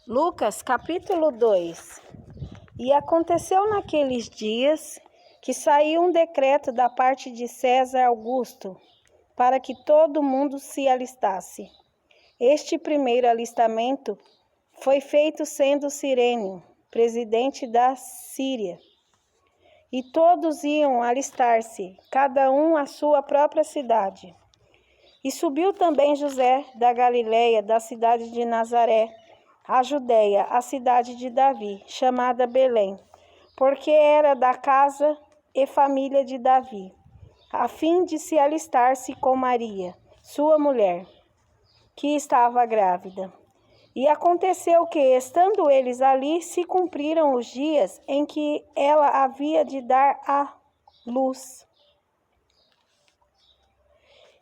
Lucas, capítulo 2. E aconteceu naqueles dias que saiu um decreto da parte de César Augusto para que todo mundo se alistasse. Este primeiro alistamento foi feito sendo Cirênio, presidente da Síria. E todos iam alistar-se, cada um à sua própria cidade. E subiu também José da Galiléia, da cidade de Nazaré, a Judéia, a cidade de Davi, chamada Belém, porque era da casa e família de Davi, a fim de se alistar-se com Maria, sua mulher, que estava grávida. E aconteceu que, estando eles ali, se cumpriram os dias em que ela havia de dar à luz.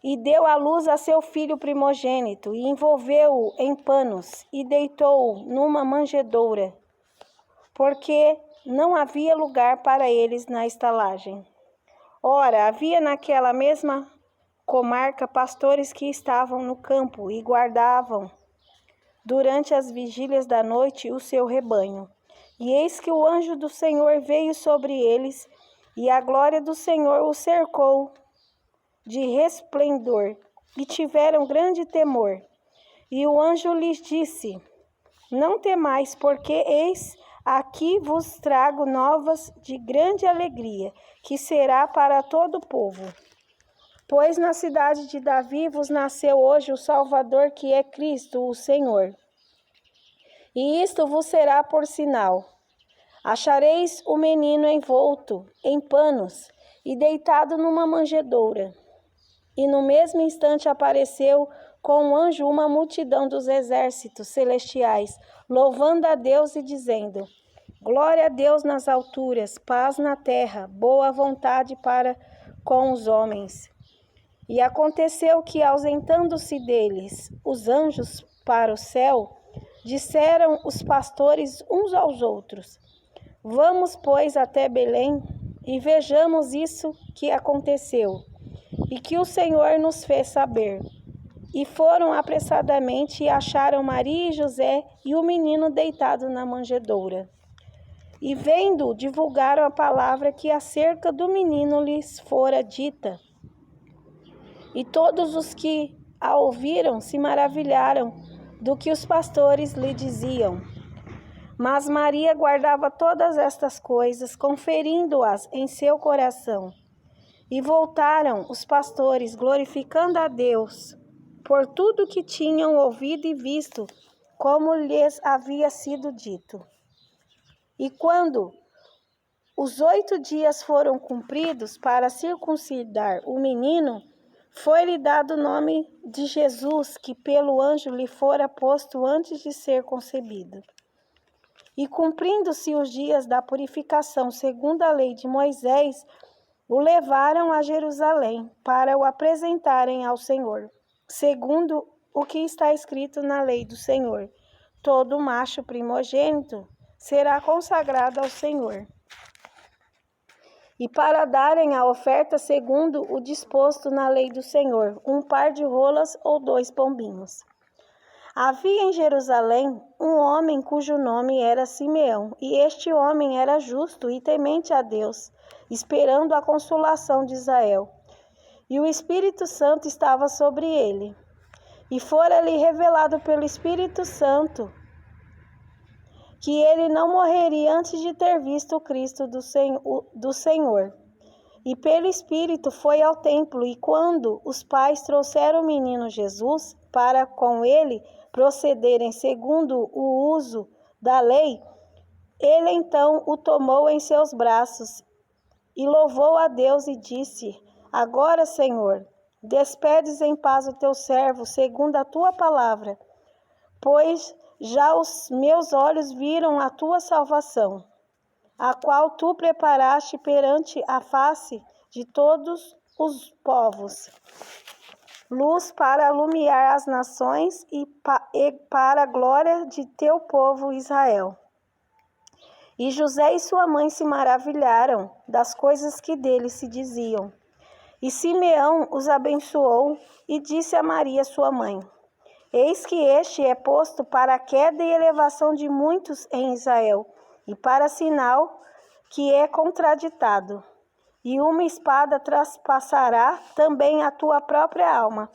E deu à luz a seu filho primogênito, e envolveu-o em panos, e deitou-o numa manjedoura, porque não havia lugar para eles na estalagem. Ora, havia naquela mesma comarca pastores que estavam no campo e guardavam, durante as vigílias da noite, o seu rebanho. E eis que o anjo do Senhor veio sobre eles, e a glória do Senhor os cercou de resplendor, e tiveram grande temor. E o anjo lhes disse: Não temais, porque eis aqui vos trago novas de grande alegria, que será para todo o povo. Pois na cidade de Davi vos nasceu hoje o Salvador, que é Cristo, o Senhor. E isto vos será por sinal: achareis o menino envolto em panos e deitado numa manjedoura. E no mesmo instante apareceu com um anjo uma multidão dos exércitos celestiais, louvando a Deus e dizendo: Glória a Deus nas alturas, paz na terra, boa vontade para com os homens. E aconteceu que, ausentando-se deles os anjos para o céu, disseram os pastores uns aos outros: Vamos, pois, até Belém e vejamos isso que aconteceu e que o Senhor nos fez saber. E foram apressadamente e acharam Maria e José e o menino deitado na manjedoura. E vendo, divulgaram a palavra que acerca do menino lhes fora dita. E todos os que a ouviram se maravilharam do que os pastores lhe diziam. Mas Maria guardava todas estas coisas, conferindo-as em seu coração. E voltaram os pastores, glorificando a Deus por tudo que tinham ouvido e visto, como lhes havia sido dito. E quando os 8 dias foram cumpridos para circuncidar o menino, foi-lhe dado o nome de Jesus, que pelo anjo lhe fora posto antes de ser concebido. E cumprindo-se os dias da purificação, segundo a lei de Moisés, o levaram a Jerusalém para o apresentarem ao Senhor, segundo o que está escrito na lei do Senhor: todo macho primogênito será consagrado ao Senhor. E para darem a oferta segundo o disposto na lei do Senhor, 1 par de rolas ou 2 pombinhos. Havia em Jerusalém um homem cujo nome era Simeão, e este homem era justo e temente a Deus, esperando a consolação de Israel. E o Espírito Santo estava sobre ele. E fora-lhe revelado pelo Espírito Santo que ele não morreria antes de ter visto o Cristo do Senhor. E pelo Espírito foi ao templo, e quando os pais trouxeram o menino Jesus para com ele procederem segundo o uso da lei, ele então o tomou em seus braços e louvou a Deus e disse: Agora, Senhor, despedes em paz o teu servo segundo a tua palavra, pois já os meus olhos viram a tua salvação, a qual tu preparaste perante a face de todos os povos, luz para alumiar as nações e para a glória de teu povo Israel. E José e sua mãe se maravilharam das coisas que dele se diziam. E Simeão os abençoou e disse a Maria, sua mãe: Eis que este é posto para a queda e elevação de muitos em Israel, e para sinal que é contraditado. E uma espada traspassará também a tua própria alma,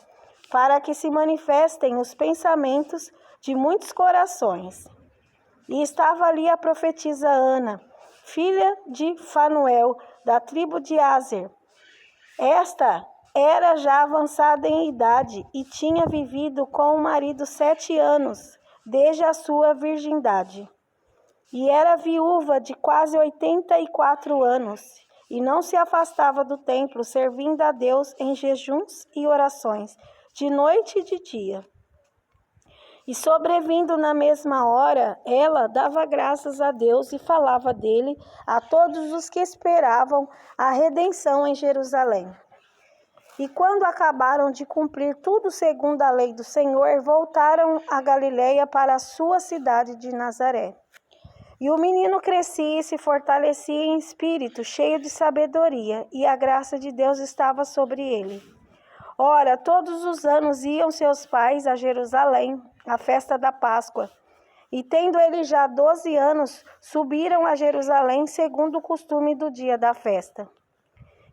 para que se manifestem os pensamentos de muitos corações. E estava ali a profetisa Ana, filha de Fanuel, da tribo de Aser. Esta era já avançada em idade e tinha vivido com o marido 7 anos, desde a sua virgindade. E era viúva de quase 84 anos, e não se afastava do templo, servindo a Deus em jejuns e orações, de noite e de dia. E sobrevindo na mesma hora, ela dava graças a Deus e falava dele a todos os que esperavam a redenção em Jerusalém. E quando acabaram de cumprir tudo segundo a lei do Senhor, voltaram a Galileia para a sua cidade de Nazaré. E o menino crescia e se fortalecia em espírito, cheio de sabedoria, e a graça de Deus estava sobre ele. Ora, todos os anos iam seus pais a Jerusalém, à festa da Páscoa. E tendo ele já 12 anos, subiram a Jerusalém segundo o costume do dia da festa.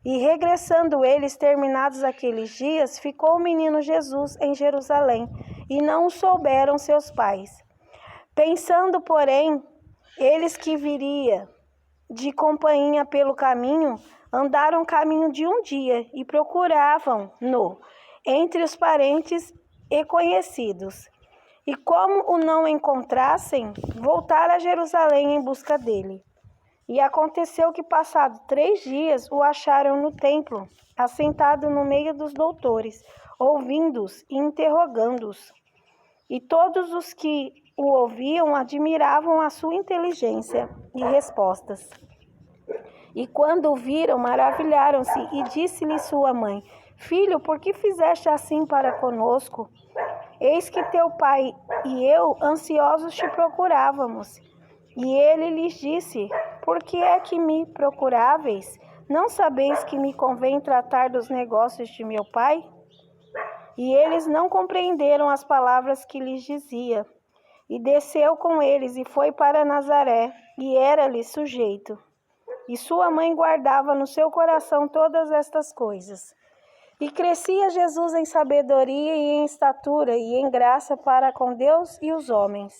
E regressando eles, terminados aqueles dias, ficou o menino Jesus em Jerusalém, e não o souberam seus pais. Pensando, porém, eles que viria de companhia pelo caminho, andaram caminho de um dia, e procuravam-no entre os parentes e conhecidos. E como o não encontrassem, voltaram a Jerusalém em busca dele. E aconteceu que, passados 3 dias, o acharam no templo, assentado no meio dos doutores, ouvindo-os e interrogando-os. E todos os que o ouviam admiravam a sua inteligência e respostas. E quando o viram, maravilharam-se, e disse-lhe sua mãe: Filho, por que fizeste assim para conosco? Eis que teu pai e eu ansiosos te procurávamos. E ele lhes disse: Por que é que me procuráveis? Não sabeis que me convém tratar dos negócios de meu pai? E eles não compreenderam as palavras que lhes dizia. E desceu com eles e foi para Nazaré, e era-lhe sujeito. E sua mãe guardava no seu coração todas estas coisas. E crescia Jesus em sabedoria e em estatura e em graça para com Deus e os homens.